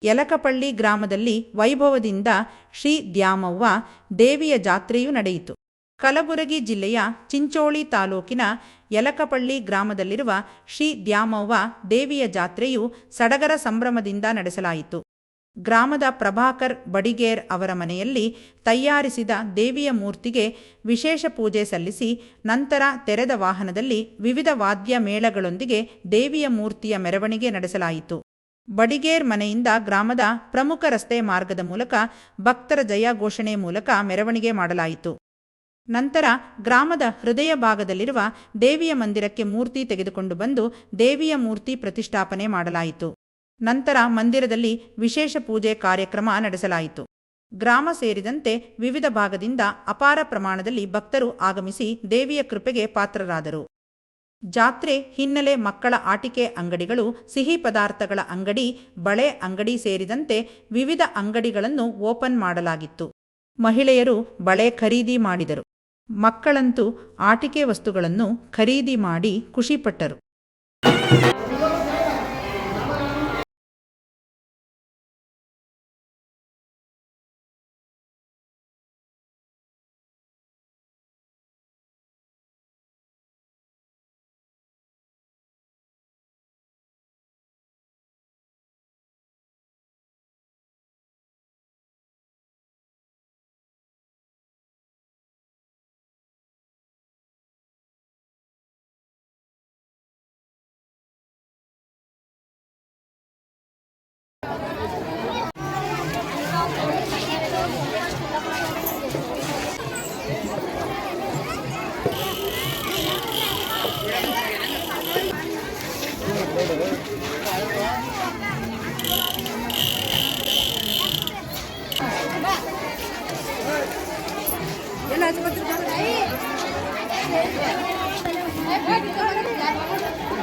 ಯಲಕಪಳ್ಳಿ ಗ್ರಾಮದಲ್ಲಿ ವೈಭವದಿಂದ ಶ್ರೀ ದ್ಯಾಮವ್ವ ದೇವಿಯ ಜಾತ್ರೆಯೂ ನಡೆಯಿತು. ಕಲಬುರಗಿ ಜಿಲ್ಲೆಯ ಚಿಂಚೋಳಿ ತಾಲೂಕಿನ ಯಲಕಪಳ್ಳಿ ಗ್ರಾಮದಲ್ಲಿರುವ ಶ್ರೀ ದ್ಯಾಮವ್ವ ದೇವಿಯ ಜಾತ್ರೆಯು ಸಡಗರ ಸಂಭ್ರಮದಿಂದ ನಡೆಸಲಾಯಿತು. ಗ್ರಾಮದ ಪ್ರಭಾಕರ್ ಬಡಿಗೇರ್ ಅವರ ಮನೆಯಲ್ಲಿ ತಯಾರಿಸಿದ ದೇವಿಯ ಮೂರ್ತಿಗೆ ವಿಶೇಷ ಪೂಜೆ ಸಲ್ಲಿಸಿ ನಂತರ ತೆರೆದ ವಾಹನದಲ್ಲಿ ವಿವಿಧ ವಾದ್ಯ ಮೇಳಗಳೊಂದಿಗೆ ದೇವಿಯ ಮೂರ್ತಿಯ ಮೆರವಣಿಗೆ ನಡೆಸಲಾಯಿತು. ಬಡಿಗೇರ್ ಮನೆಯಿಂದ ಗ್ರಾಮದ ಪ್ರಮುಖ ರಸ್ತೆ ಮಾರ್ಗದ ಮೂಲಕ ಭಕ್ತರ ಜಯ ಘೋಷಣೆ ಮೂಲಕ ಮೆರವಣಿಗೆ ಮಾಡಲಾಯಿತು. ನಂತರ ಗ್ರಾಮದ ಹೃದಯ ಭಾಗದಲ್ಲಿರುವ ದೇವಿಯ ಮಂದಿರಕ್ಕೆ ಮೂರ್ತಿ ತೆಗೆದುಕೊಂಡು ಬಂದು ದೇವಿಯ ಮೂರ್ತಿ ಪ್ರತಿಷ್ಠಾಪನೆ ಮಾಡಲಾಯಿತು. ನಂತರ ಮಂದಿರದಲ್ಲಿ ವಿಶೇಷ ಪೂಜೆ ಕಾರ್ಯಕ್ರಮ ನಡೆಸಲಾಯಿತು. ಗ್ರಾಮ ಸೇರಿದಂತೆ ವಿವಿಧ ಭಾಗದಿಂದ ಅಪಾರ ಪ್ರಮಾಣದಲ್ಲಿ ಭಕ್ತರು ಆಗಮಿಸಿ ದೇವಿಯ ಕೃಪೆಗೆ ಪಾತ್ರರಾದರು. ಜಾತ್ರೆ ಹಿನ್ನೆಲೆ ಮಕ್ಕಳ ಆಟಿಕೆ ಅಂಗಡಿಗಳು, ಸಿಹಿ ಪದಾರ್ಥಗಳ ಅಂಗಡಿ, ಬಳೆ ಅಂಗಡಿ ಸೇರಿದಂತೆ ವಿವಿಧ ಅಂಗಡಿಗಳನ್ನು ಓಪನ್ ಮಾಡಲಾಗಿತ್ತು. ಮಹಿಳೆಯರು ಬಳೆ ಖರೀದಿ ಮಾಡಿದರು. ಮಕ್ಕಳಂತೂ ಆಟಿಕೆ ವಸ್ತುಗಳನ್ನು ಖರೀದಿ ಮಾಡಿ ಖುಷಿಪಟ್ಟರು.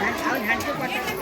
ಎಲ್ಲ